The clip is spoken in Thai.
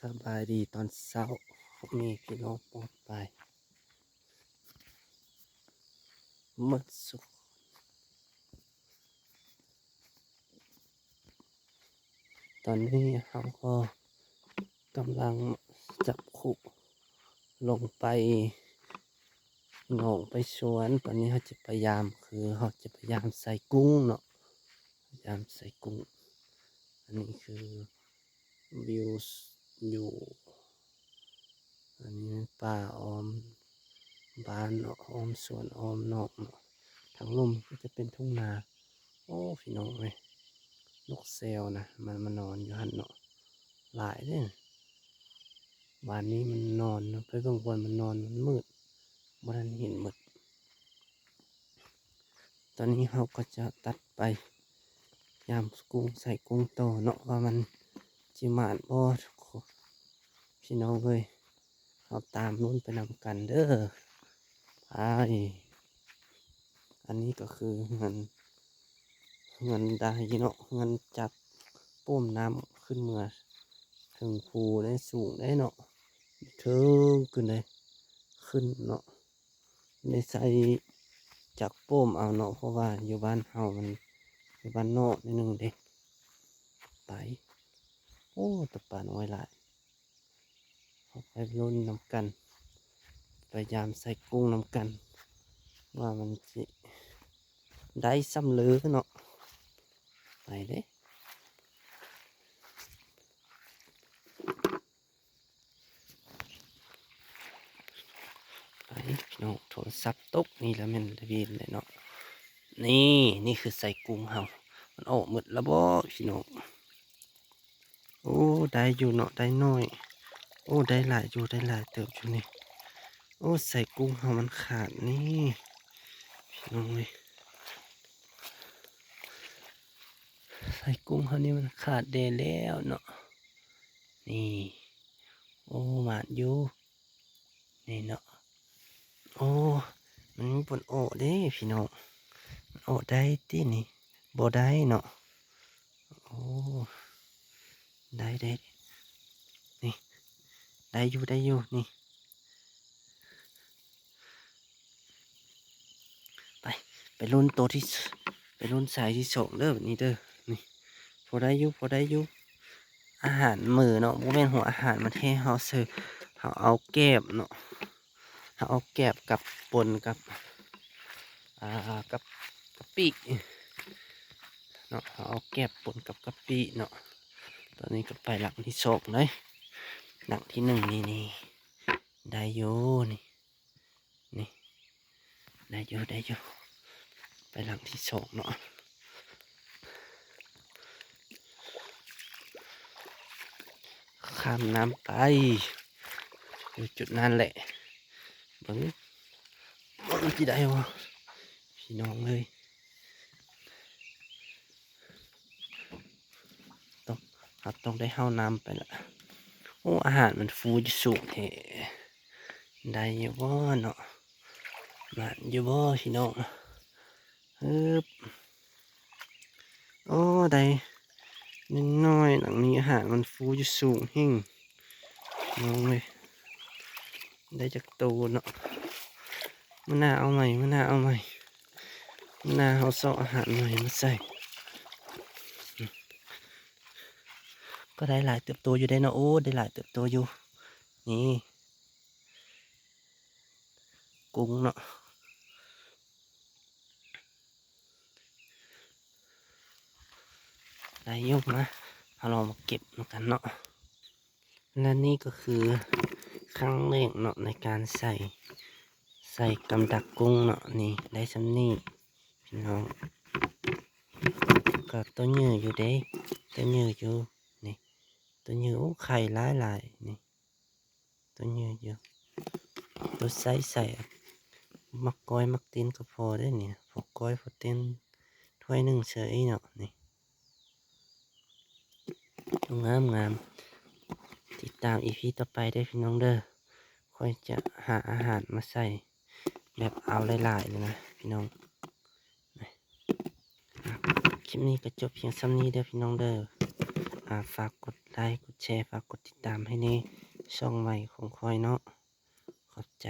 สบายดีตอนเช้ามีพี่น้องปลอดภัยหมดสุขตอนนี้เราก็กำลังจับขุลงไปหนองไปสวนตอนนี้เขาจะพยายามใส่กุ้งเนาะพยายามใส่กุ้งอันนี้คือวิวอยู่อันนี้ป่าออมบ้านเนาะออมสวนออมนอกเนาะทางลุ่มก็จะเป็นทุ่งนาโอ้พี่น้องเลย นกเซลนะมันมานอนอยู่หันเนาะหลายเนี่ยบ้านนี้มันนอนไปเบิ่งบนมันนอนมันมืดบ่ทันเห็นหมดตอนนี้เราก็จะตัดไปยามกุ้งใส่กุ้งโตเนาะว่ามันจิมานบ่พี่น้องเลยเราตามนู้นไปนำกันเด้อไปอันนี้ก็คือเงินได้เนาะเงินจับปุ้มน้ำขึ้นเมื่อถึงภูได้สูงได้เนาะถึงขึ้นเลยขึ้นเนาะในใส่จากโป้มเอาเนาะเพราะว่าอยู่บ้านเฮามันอยู่บ้านนอกนิดนึงเด็กไปโอ้ตะปาน้อยหลายเอาไปลุ้นน้ำกันพยายามใส่กุ้งน้ำกันว่ามันสิได้ซ้ำเลือเนาะไปเด้ไปพี่น้องโทรศัพท์ตกนี่แล้วมันทะเบียนเลยเนาะนี่คือใส่กุ้งเฮามันออกหมดแล้วบ่พี่น้องโอ้ได้อยู่เนาะได้น้อยโอ้ได้หลายอยู่ได้หลายเติบอยู่นี่โอ้ใส่กุ้งเฮามันขาดนี่พี่น้องเลยใส่กุ้งเฮานี่มันขาดเดแล้วเนาะนี่โอ้หมาดอยู่นี่เนาะโอ้มันมีผลโอเด้พี่น้องมันโอได้ที่นี่บ่ได้เนาะโอ้ได้นี่ได้อยู่นี่ไปลุ้นตัวที่ไปลุ้นสายที่สองเด้อแบบนี้เด้อนี่พอได้อยู่อาหารมื้อเนาะบ่แม่นหัวอาหารมันให้เฮาซื้อเฮาเอาแก้มเนาะเฮาเอาแก้บกับปนกับกับกะปิเนาะเฮาเอาแก้บปนกับกะปิเนาะตอนนี้ก็ไปหลังที่สองเลยหลังที่หนึ่งนี่ได้อยู่นี่ได้อยู่ไปหลังที่สองเนาะข้ามน้ำไปอยู่จุดนั้นแหละเบิ่งที่ได้วะพี่น้องเลยต้องได้เข้าน้ำไปละโอ้อาหารมันฟูจะสูงแท้ได้อยู่บ่เนาะมาอยู่บ่พี่น้องฮึบโอ้ได้นิดน้อยหลังนี้อาหารมันฟูจะสูงหิ่งน้องเลยได้จากตูเนาะมันน่าเอาใหม่มันน่าเอาซอกอาหารใหม่มาใส่ก็ได้หลายเติบโตอยู่ได้เนาะโอ้ได้หลายเติบโตอยู่นี่กุ้งเนาะได้ยกนะเอาลองมาเก็บกันเนาะและนี่ก็คือครั้งแรกเนาะในการใส่กำดักกุ้งเนาะนี่ได้สำนี่พี่น้องก็ตัวเนื้ออยู่เด้ตัวเนื้ออยู่นี่ตัวเนื้อโอ้ไข่หลายนี่ตัวเนื้ออยู่ตัวใส่มักก้อยมักตีนก็พอได้เนี่ยพอก้อยพอตีนถ้วยหนึ่งเฉยเนาะนี่งามติดตามอีพีต่อไปได้พี่น้องเด้อค่อยจะหาอาหารมาใส่แบบเอาหลายๆเลยนะพี่น้องคลิปนี้ก็จบเพียงซ้ำนี้เด้อพี่น้องเด้อ ฝากกดไลค์กดแชร์ฝากกดติดตามให้แน่ช่องใหม่ของคอยเนาะขอบใจ